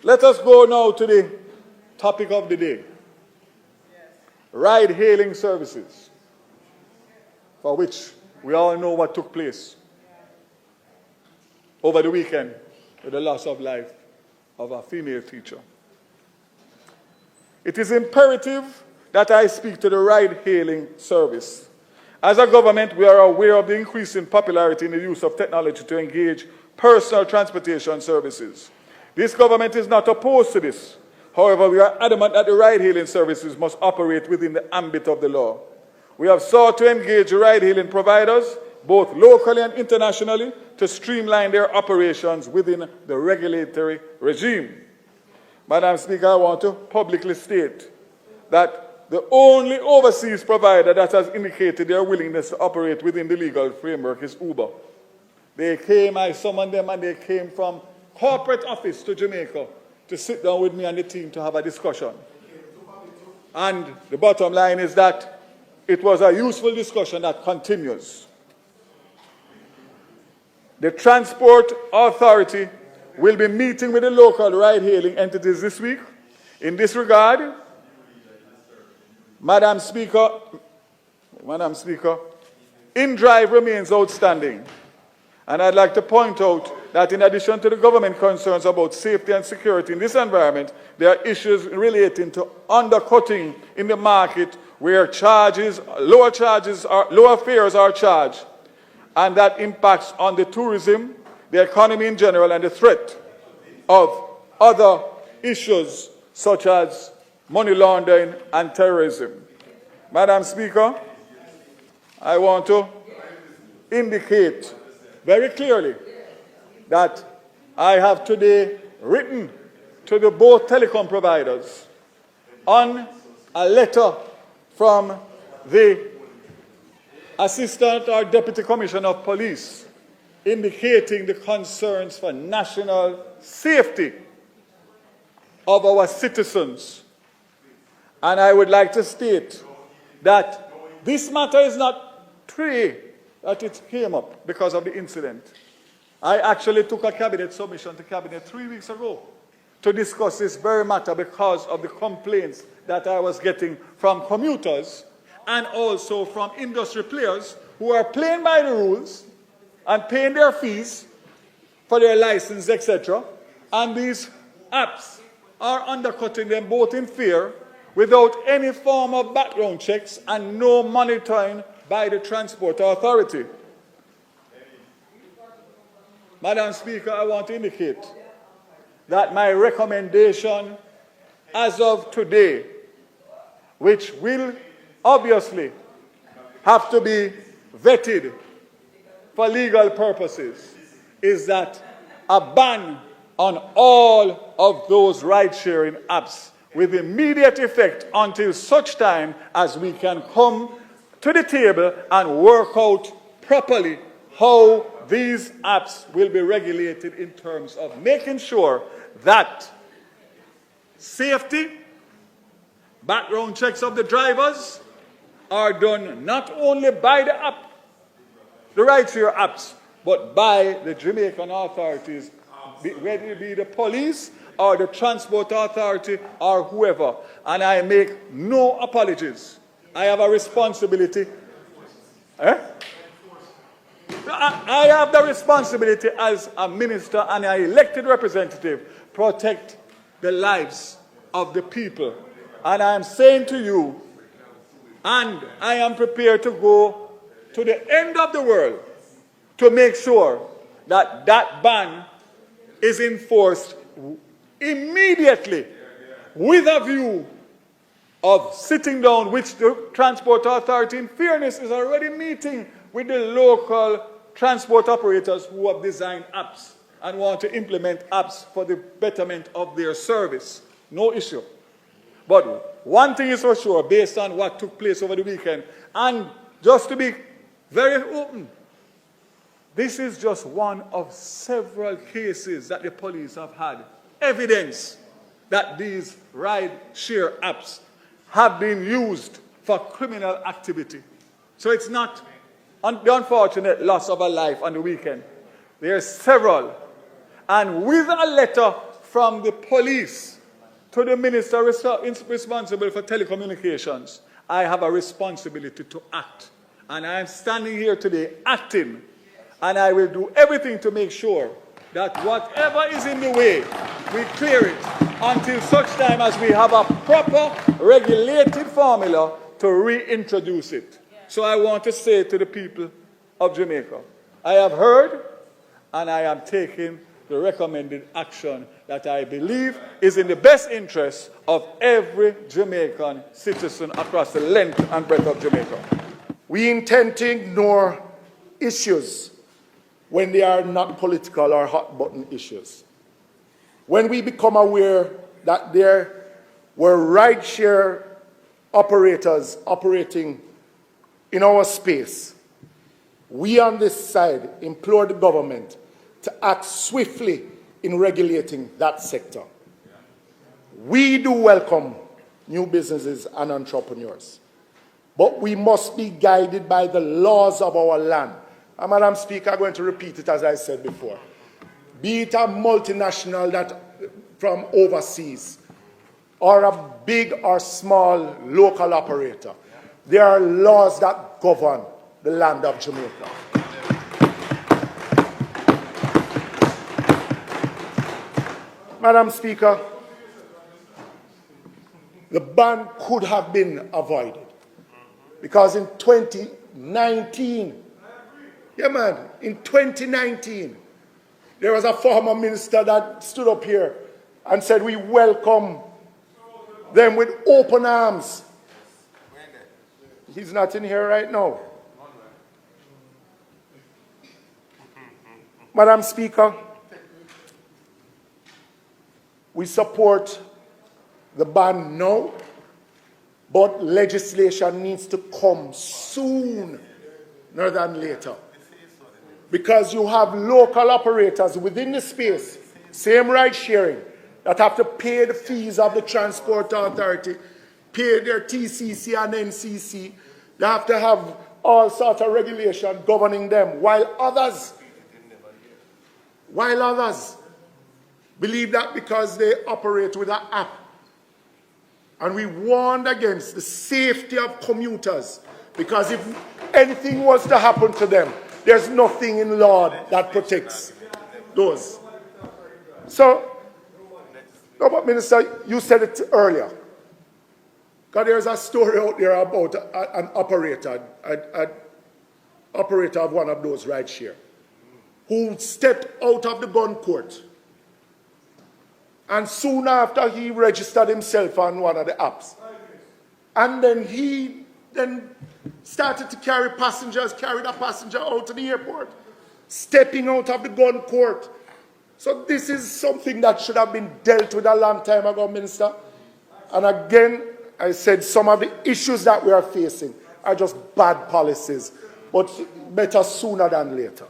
Let us go now to the topic of the day. Ride-hailing services, for which we all know what took place over the weekend with the loss of life of a female teacher. It is imperative that I speak to the ride-hailing service. As a government, we are aware of the increasing popularity in the use of technology to engage personal transportation services. This government is not opposed to this. However, we are adamant that the ride-hailing services must operate within the ambit of the law. We have sought to engage ride-hailing providers, both locally and internationally, to streamline their operations within the regulatory regime. Madam Speaker, I want to publicly state that the only overseas provider that has indicated their willingness to operate within the legal framework is Uber. They came, I summoned them, and they came from corporate office to Jamaica to sit down with me and the team to have a discussion. And the bottom line is that it was a useful discussion that continues. The Transport Authority will be meeting with the local ride-hailing entities this week. In this regard, Madam Speaker, Indrive remains outstanding. And I'd like to point out that in addition to the government concerns about safety and security in this environment, there are issues relating to undercutting in the market where lower fares are charged, and that impacts on the tourism, the economy in general, and the threat of other issues such as money laundering and terrorism. Madam Speaker, I want to indicate very clearly that I have today written to the both telecom providers on a letter from the Assistant or Deputy Commissioner of Police indicating the concerns for national safety of our citizens. And I would like to state that this matter is not today that it came up because of the incident. I actually took a cabinet submission to cabinet 3 weeks ago to discuss this very matter because of the complaints that I was getting from commuters and also from industry players who are playing by the rules and paying their fees for their license, etc. And these apps are undercutting them both in fare without any form of background checks and no monitoring by the Transport Authority. Madam Speaker, I want to indicate that my recommendation as of today, which will obviously have to be vetted for legal purposes, is that a ban on all of those ride-sharing apps with immediate effect until such time as we can come to the table and work out properly how these apps will be regulated in terms of making sure that safety, background checks of the drivers are done not only by the app, the ride-share apps, but by the Jamaican authorities, whether it be the police or the Transport Authority or whoever. And I make no apologies. I have a responsibility. I have the responsibility as a minister and an elected representative protect the lives of the people. And I am saying to you, and I am prepared to go to the end of the world to make sure that that ban is enforced immediately with a view of sitting down, which the Transport Authority, in fairness, is already meeting with the local transport operators who have designed apps and want to implement apps for the betterment of their service. No issue. But one thing is for sure, based on what took place over the weekend, and just to be very open, this is just one of several cases that the police have had evidence that these ride-share apps have been used for criminal activity. So it's not the unfortunate loss of a life on the weekend. There are several. And with a letter from the police to the minister responsible for telecommunications, I have a responsibility to act. And I am standing here today acting, and I will do everything to make sure that whatever is in the way, we clear it until such time as we have a proper regulated formula to reintroduce it. So I want to say to the people of Jamaica, I have heard and I am taking the recommended action that I believe is in the best interest of every Jamaican citizen across the length and breadth of Jamaica. We intend to ignore issues when they are not political or hot-button issues. When we become aware that there were rideshare operators operating in our space, we on this side implore the government to act swiftly in regulating that sector. We do welcome new businesses and entrepreneurs, but we must be guided by the laws of our land. And Madam Speaker, I'm going to repeat it as I said before. Be it a multinational that from overseas, or a big or small local operator, there are laws that govern the land of Jamaica. Madam Speaker, the ban could have been avoided because in 2019, in 2019, there was a former minister that stood up here and said we welcome them with open arms. He's not in here right now. Madam Speaker, we support the ban now, but legislation needs to come sooner than later. Because you have local operators within the space, same ride sharing, that have to pay the fees of the Transport Authority, pay their TCC and NCC. They have to have all sorts of regulation governing them, while others believe that because they operate with an app. And we warned against the safety of commuters, because if anything was to happen to them, there's nothing in law that protects those. So, no, but Minister, you said it earlier. Because there's a story out there about an operator, an operator of one of those rideshare, who stepped out of the gun court. And soon after, he registered himself on one of the apps. And then he started to carry passengers, carried a passenger out to the airport, stepping out of the gun court. So this is something that should have been dealt with a long time ago, Minister. And again, I said some of the issues that we are facing are just bad policies, but better sooner than later.